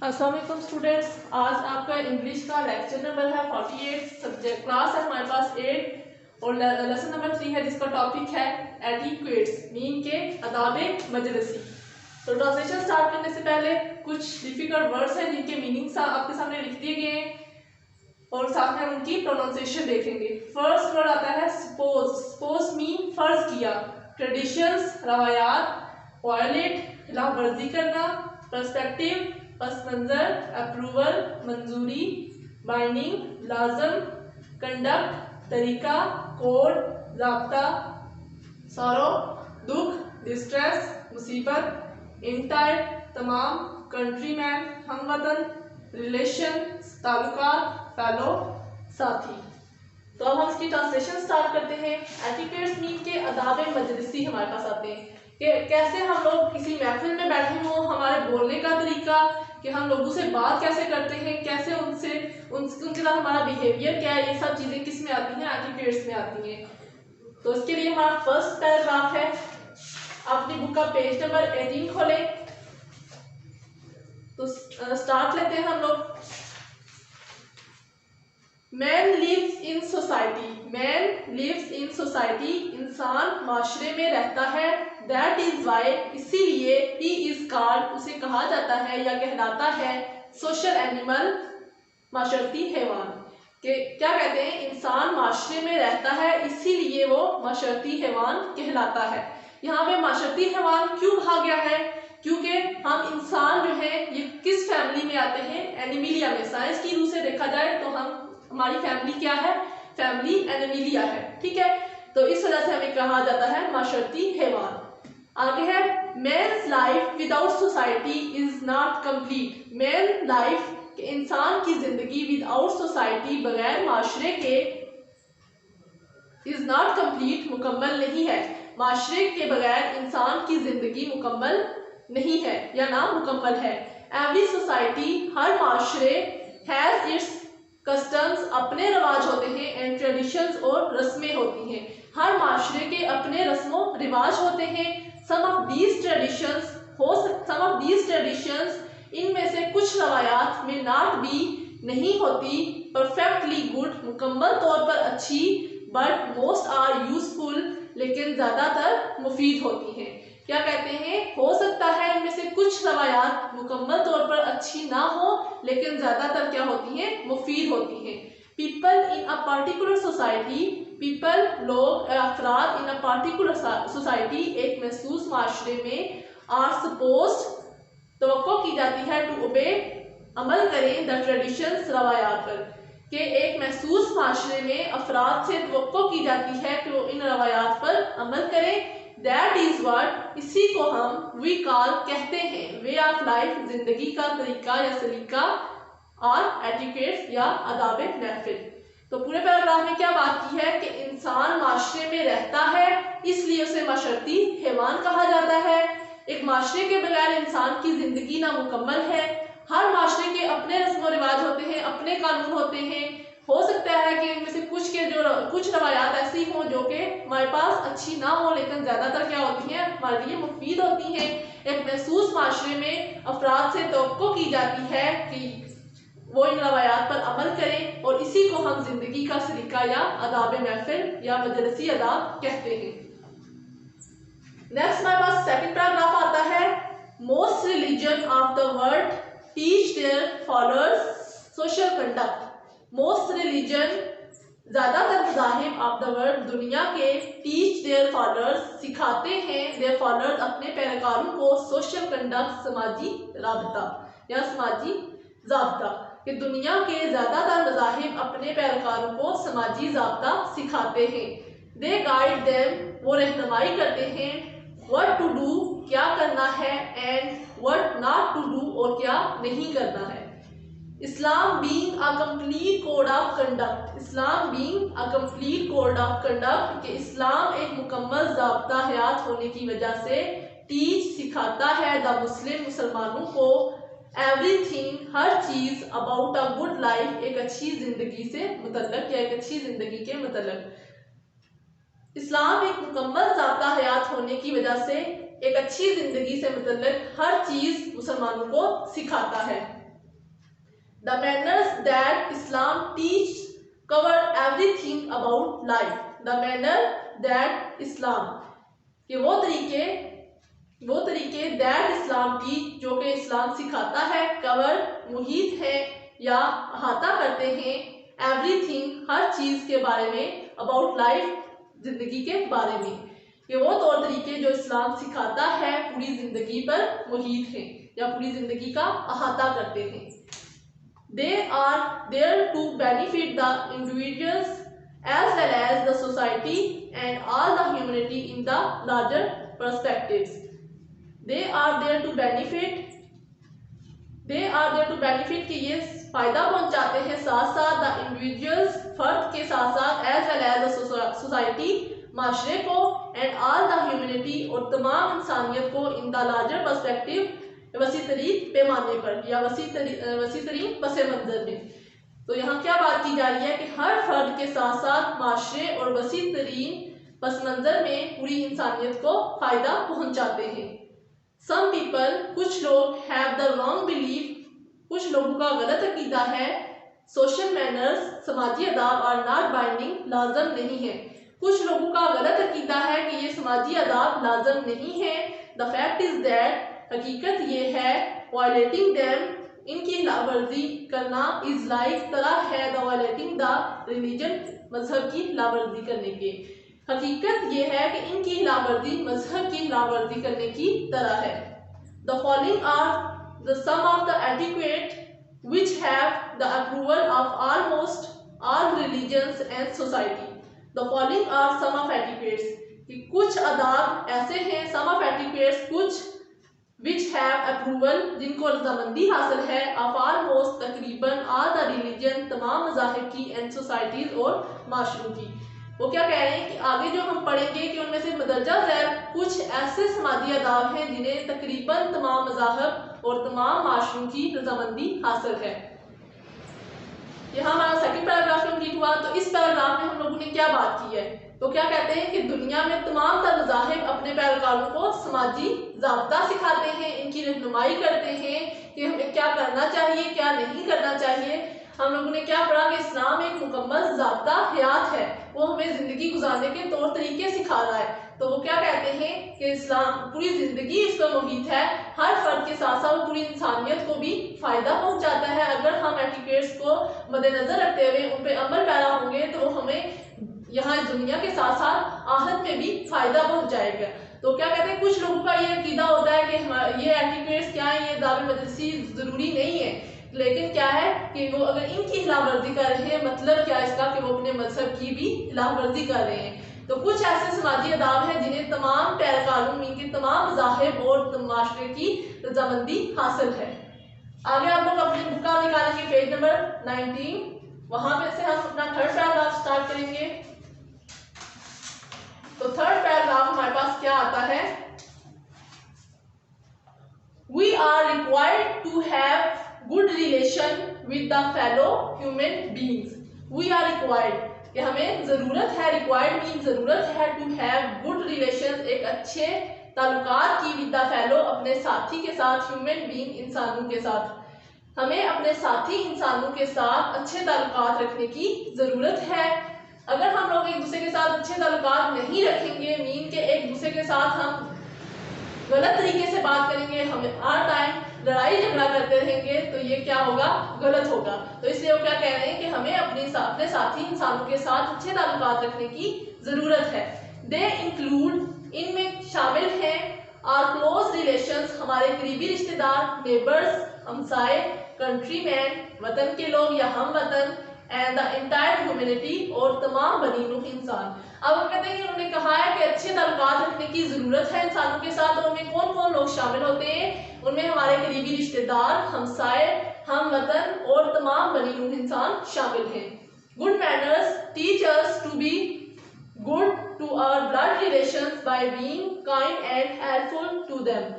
अस्सलाम वालेकुम स्टूडेंट्स, आज आपका इंग्लिश का लेक्चर नंबर है 48। सब्जेक्ट क्लास है हमारे पास 8 और लेसन नंबर 3 है जिसका टॉपिक है एटिक्वेट्स मीन के आदाब मजलिसी। तो ट्रांसलेशन स्टार्ट करने से पहले कुछ डिफिकल्ट वर्ड्स हैं जिनके मीनिंग्स आपके सामने लिख दिए गए हैं और साथ में उनकी प्रोनाउंसिएशन देखेंगे। फर्स्ट वर्ड आता है सपोज। सपोज मीन फर्ज किया, ट्रेडिशंस रवायात, वायलेट खिलाफ वर्जी करना, पर्सपेक्टिव पस मंजर, अप्रूवल मंजूरी, बाइंडिंग लाजम, कंडक्ट तरीका, कोड ज़ाब्ता, सॉरो दुख, डिस्ट्रेस मुसीबत, इंटायर तमाम, कंट्रीमैन हमवतन, रिलेशन ताल्लुकात, फेलो साथी। तो अब हम इसकी ट्रांसलेशन स्टार्ट करते हैं। एटिक्वेट्स मीन के आदाब मजलिसी हमारे पास आते हैं कि कैसे हम लोग किसी महफिल में बैठे हों, हमारे बोलने का तरीका, कि हम लोगों से बात कैसे करते हैं, कैसे उनके साथ हमारा बिहेवियर क्या है, ये सब चीज़ें किस में आती हैं, एटिक्वेट्स में आती हैं। तो इसके लिए हमारा फर्स्ट पैराग्राफ है। अपनी बुक का पेज नंबर 18 खोलें। तो स्टार्ट लेते हैं हम लोग। Man lives in society. Man lives in society, इंसान माशरे में रहता है। दैट इज वाई, इसीलिए ही इज कॉल्ड, उसे कहा जाता है या कहलाता है सोशल एनिमल, माशरती हैवान। के क्या कहते हैं, इंसान माशरे में रहता है इसीलिए वो माशरती हैवान कहलाता है। यहाँ पे माशरती हैवान क्यों कहा गया है, क्योंकि हम इंसान जो है ये किस फैमिली में आते हैं, एनिमिलिया में। साइंस की रूह से देखा जाए तो हमारी फैमिली क्या है, फैमिली एनिमिलिया है, ठीक है। तो इस वजह से हमें कहा जाता है माशरती हैवान। आगे है man's life without society is not complete. Man life के इंसान की जिंदगी विदाउट सोसाइटी, बगैर माशरे के, इज नॉट कंप्लीट, मुकम्मल नहीं है। माशरे के बगैर इंसान की जिंदगी मुकम्मल नहीं है या ना मुकम्मल है। एवरी सोसाइटी, हर माशरे, हैज इट्स कस्टम्स, अपने रवाज होते हैं, एंड ट्रेडिशंस, और रस्में होती हैं। हर माशरे के अपने रस्मों रिवाज होते हैं। सम ऑफ दीज ट्रेडिशंस, इनमें से कुछ रवायात में नॉट बी, नहीं होती, परफेक्टली गुड, मुकम्मल तौर पर अच्छी, बट मोस्ट आर यूजफुल, लेकिन ज़्यादातर मुफीद होती हैं। क्या कहते हैं, हो सकता है इनमें से कुछ रवायात मुकम्मल तौर पर अच्छी ना हो, लेकिन ज़्यादातर क्या होती हैं, मुफीद होती हैं। People in a particular society, people लोग, अफराद, इन अ पर्टिकुलर सोसाइटी, एक महसूस माशरे में, आर सपोज्ड, तवक्को की जाती है, टू ओबे, अमल करें, द ट्रेडिशंस, रवायात पर, कि एक महसूस माशरे में अफराद से तवक्को की जाती है कि वो इन रवायात पर अमल करें। दैट इज व्हाट, इसी को हम वी कॉल कहते हैं, वे ऑफ लाइफ, जिंदगी का तरीका या सलीका, और एटिक्वेट्स या आदाब महफिल। तो पूरे पैराग्राफ में क्या बात की है कि इंसान माशरे में रहता है इसलिए उसे माशरती हैवान कहा जाता है। एक माशरे के बगैर इंसान की जिंदगी नामुकम्मल है। हर माशरे के अपने रस्म व रिवाज होते हैं, अपने कानून होते हैं। हो सकता है कि इनमें से कुछ रवायात ऐसी हों जो कि हमारे पास अच्छी ना हो, लेकिन ज़्यादातर क्या होती हैं, हमारे लिए मुफीद होती हैं। एक महसूस माशरे में अफराद से तवक्को की जाती है कि वो इन रवायात पर अमल करें, और इसी को हम जिंदगी का सलीका या आदाब महफिल या मजलिसी आदाब कहते हैं। नेक्स्ट हमारे पास सेकंड पैराग्राफ आता है। Most religion of the world teach their followers social conduct. Most religion, ज़्यादातर मज़ाहिब ऑफ द वर्ल्ड, दुनिया के, टीच देयर फॉलोअर्स, सिखाते हैं, देयर फॉलोअर्स, अपने पैरोकारों को, सोशल कंडक्ट, समाजी राबता या समाजी ज़ाब्ता, कि दुनिया के ज़्यादातर मज़ाहिब अपने पैरोकारों को समाजी ज़ाब्ता सिखाते हैं। दे गाइड देम, वो रहनुमाई करते हैं, व्हाट टू डू, क्या करना है, and what not to do, और क्या नहीं करना है। Islam being a complete code of conduct. Islam being a complete code of conduct, कि इस्लाम एक मुकम्मल ज़ाब्ता हयात होने की वजह से, टीच सिखाता है, द मुस्लिम, मुसलमानों को, everything, her cheese, about a good life, एक अच्छी ज़िंदगी से मुतल्लक या एक अच्छी ज़िंदगी के मुतल्लक। इस्लाम एक मुकम्मल ज़ाब्ता हयात होने की वजह से एक अच्छी ज़िंदगी से मुतल्लक हर चीज़ मुसलमानों को सिखाता है। The manners that Islam teach cover everything about life. The manner that Islam, कि वो तरीके that Islam teach, जो कि इस्लाम सिखाता है, cover मुहित है या अहाता करते हैं, everything हर चीज के बारे में, about life जिंदगी के बारे में, कि वो तौर तरीके जो इस्लाम सिखाता है पूरी जिंदगी पर मुहित हैं या पूरी जिंदगी का अहाता करते हैं. They are there to benefit the individuals as well as the society and all the humanity in the larger perspectives. They are there to benefit कि ये फायदा पहुंचाते हैं साथ साथ the individuals फर्द के साथ साथ as well as the society माशरे को and all the humanity और तमाम इंसानियत को in the larger perspective वसी तरीन पैमाने पर या वसी तरीन पस मंजर में. तो यहाँ क्या बात की जा रही है कि हर फर्द के साथ साथ माशरे और वसी तरीन पस मंजर में पूरी इंसानियत को फायदा पहुंचाते हैं. Some people, कुछ लोग have the wrong belief, कुछ लोगों का गलत अकीदा है, social manners, समाजी अदाब are not binding, लाजम नहीं है. कुछ लोगों का गलत अकीदा है कि ये समाजी अदाब लाजम नहीं है. The fact is that, हकीकत ये है, violating them, इनकी खिलाफवर्जी करना is like तरह है the violating the religion, मजहब की खिलाफवर्जी करने के. हकीकत ये है कि इनकी खिलाफवर्जी मजहब की खिलाफवर्जी करने की तरह है. The following are the some of the etiquette which have the approval of almost all religions and society. The following are some of etiquettes, कि कुछ अदाब ऐसे हैं, some of etiquettes कुछ which have approval, जिनको रजामंदी हासिल है, of almost तकरीबन all the religion, तमाम मज़ाहिब की and societies और माशरों की. वो क्या कह रहे हैं कि आगे जो हम पढ़ेंगे कि उनमें से मदरजा ज़ैल कुछ ऐसे समाजी आदाब हैं जिन्हें तकरीबन तमाम मज़ाहिब और तमाम माशरों की रजामंदी हासिल है. यहाँ हमारा सेकंड पैराग्राफ कंप्लीट हुआ. तो इस पैराग्राफ में हम लोगों ने क्या बात की है, तो क्या कहते हैं कि दुनिया में तमाम तर मज़ाहिब अपने पैरोकारों को समाजी ज़ाब्ता सिखाते हैं, इनकी रहनुमाई करते हैं कि हमें क्या करना चाहिए क्या नहीं करना चाहिए. हम लोगों ने क्या पढ़ा कि इस्लाम एक मुकम्मल ज़ाब्ता हयात है, वो हमें ज़िंदगी गुजारने के तौर तरीके सिखा रहा है. तो वो क्या कहते हैं कि इस्लाम पूरी ज़िंदगी इस पर मुहित है, हर फर्द के साथ साथ पूरी इंसानियत को भी फ़ायदा पहुंचाता है. अगर हम एटिकेट्स को मद्देनज़र रखते हुए उन पर अमल पैरा होंगे तो हमें यहाँ इस दुनिया के साथ साथ आहत में भी फ़ायदा पहुंचाएगा. तो क्या कहते हैं, कुछ लोगों का ये अकीदा होता है कि ये एटिकेट्स क्या है, ये दावे मदरसी ज़रूरी नहीं है, लेकिन क्या है कि वो अगर इनकी खिलाफवर्जी कर रहे हैं, मतलब क्या इसका कि वो अपने मजहब की भी खिलाफवर्जी कर रहे हैं. तो कुछ ऐसे समाजी अदाब हैं जिन्हें तमाम पैरकारों इनके तमाम मज़ाहिब और माशरे की रजामंदी हासिल है. आगे आप लोग अपनी बुक का निकालेंगे पेज नंबर 19, वहां पे से हम अपना थर्ड पैराग्राफ स्टार्ट करेंगे. तो थर्ड पैराग्राफ हमारे पास क्या आता है, We are required to have good relation with the fellow human beings. We are required, कि हमें ज़रूरत है, required means ज़रूरत है, to have good relations, एक अच्छे ताल्लुकात की with the fellow, अपने साथी के साथ, human being, इंसानों के साथ. हमें अपने साथी इंसानों के साथ अच्छे ताल्लुकात रखने की ज़रूरत है. अगर हम लोग एक दूसरे के साथ अच्छे ताल्लुकात नहीं रखेंगे, मीन के एक दूसरे के साथ हम गलत तरीके से बात करेंगे, हम हर टाइम लड़ाई झगड़ा करते रहेंगे, तो ये क्या होगा, गलत होगा. तो इसलिए वो क्या कह रहे हैं कि हमें अपने साथी इंसानों के साथ अच्छे ताल्लुकात रखने की ज़रूरत है. दे इंक्लूड, इनमें शामिल हैं, आर क्लोज रिलेशंस, हमारे करीबी रिश्तेदार, नेबर्स, हमसाए, कंट्रीमैन, वतन के लोग या हम वतन, एंड द एंटायर ह्यूमैनिटी, और तमाम बनी नूह इंसान. अब हम कहते हैं कि उन्होंने कहा है कि अच्छे ताल्लुकात रखने की ज़रूरत है इंसानों के साथ. और उनमें कौन कौन लोग शामिल होते हैं, उनमें हमारे करीबी रिश्तेदार, हमसाए, हम वतन और तमाम बनी नूह इंसान शामिल हैं. Good manners teach us to be good to our blood relations by being kind and helpful to them.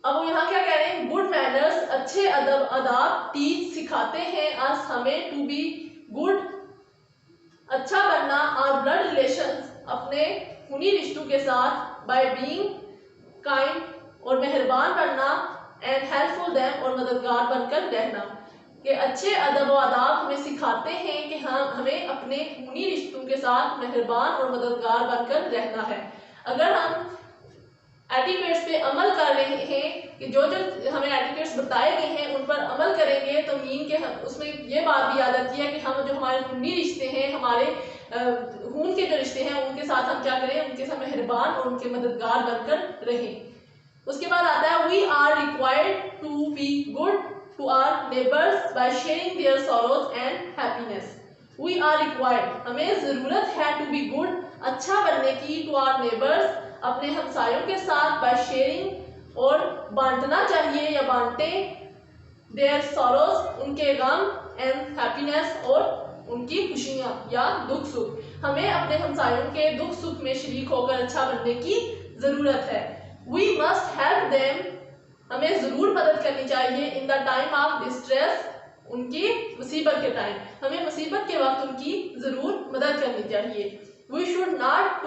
अब वो यहाँ क्या कह रहे हैं, गुड मैनर्स, अच्छे अदाब, टीच, सिखाते हैं, अस, हमें, टू बी गुड, अच्छा बनना, और ब्लड रिलेशंस, अपने खूनी रिश्तों के साथ, बाय बीइंग काइंड, और मेहरबान बनना, and helpful them اور مددگار بن کر رہنا. کہ اچھے ادب و آداب ہمیں سکھاتے ہیں کہ ہمیں اپنے خونی رشتوں کے ساتھ مہربان اور مددگار بن کر رہنا ہے. اگر ہم ایٹیکیٹس پہ عمل کر رہے ہیں کہ جو ہمیں ایٹیکیٹس بتائے گئے ہیں ان پر عمل کریں گے تو مین کہ اس میں یہ بات بھی آ جاتی ہے کہ ہم جو ہمارے خونی رشتے ہیں، ہمارے خون کے جو رشتے ہیں ان کے ساتھ ہم کیا کریں، ان کے ساتھ مہربان اور ان کے مددگار بن کر رہیں. اس کے بعد آتا ہے we are required to be good to our neighbors by sharing their sorrows and happiness. We are required ہمیں ضرورت ہے to be good اچھا بننے کی to our neighbors اپنے ہمسایوں کے ساتھ by sharing اور بانٹنا چاہیے یا بانٹے their sorrows ان کے غم and happiness اور ان کی خوشیاں یا دکھ سکھ. ہمیں اپنے ہمسایوں کے دکھ سکھ میں شریک ہو کر اچھا بننے کی ضرورت ہے. We must help them ہمیں ضرور مدد کرنی چاہیے in the time of distress ان کی مصیبت کے ٹائم ہمیں مصیبت کے وقت ان کی ضرور مدد کرنی چاہیے. We should not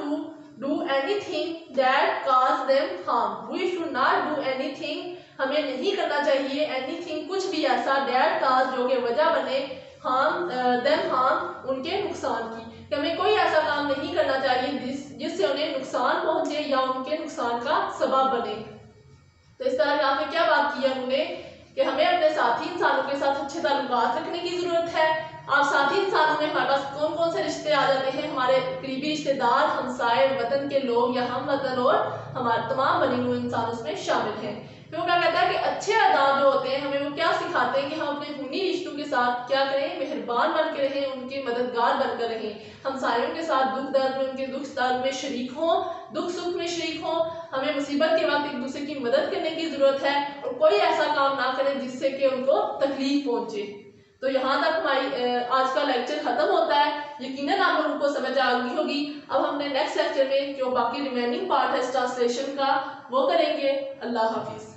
do anything that cause them harm. We should not do anything ہمیں نہیں کرنا چاہیے anything کچھ بھی ایسا that cause جو کہ وجہ بنے them harm ان کے نقصان کی. کہ ہمیں کوئی ایسا کام نہیں کرنا چاہیے جس سے انہیں نقصان پہنچے یا ان کے نقصان کا سبب بنے. تو اس طرح یہاں پہ کیا بات کی ہے انہوں نے کہ ہمیں اپنے ساتھی انسانوں کے ساتھ اچھے تعلقات رکھنے کی ضرورت ہے. آپ ساتھی انسانوں میں ہمارے پاس کون کون سے رشتے آ جاتے ہیں؟ ہمارے قریبی رشتے دار، ہمسائے، وطن کے لوگ یا ہم وطن اور ہمارے تمام بنی ہوئے انسان اس میں شامل ہیں. پھر وہ کیا کہتا ہے کہ اچھے آداب جو ہوتے ہیں ہمیں وہ کیا سکھاتے ہیں کہ ہم اپنے خونی رشتوں کے ساتھ کیا کریں، مہربان بن کے رہیں، ان کے مددگار بن کر رہیں، ہمسایوں کے ساتھ دکھ درد میں ان کے دکھ درد میں شریک ہوں، دکھ سکھ میں شریک ہوں. ہمیں مصیبت کے وقت ایک دوسرے کی مدد کرنے کی ضرورت ہے اور کوئی ایسا کام نہ کریں جس سے کہ ان کو تکلیف پہنچے. تو یہاں تک ہماری آج کا لیکچر ختم ہوتا ہے. یقیناً آپ لوگوں کو سمجھ آ گئی ہوگی. اب ہم نے نیکسٹ لیکچر میں جو باقی ریمیننگ پارٹ ہے ٹرانسلیشن کا وہ کریں گے. اللہ حافظ.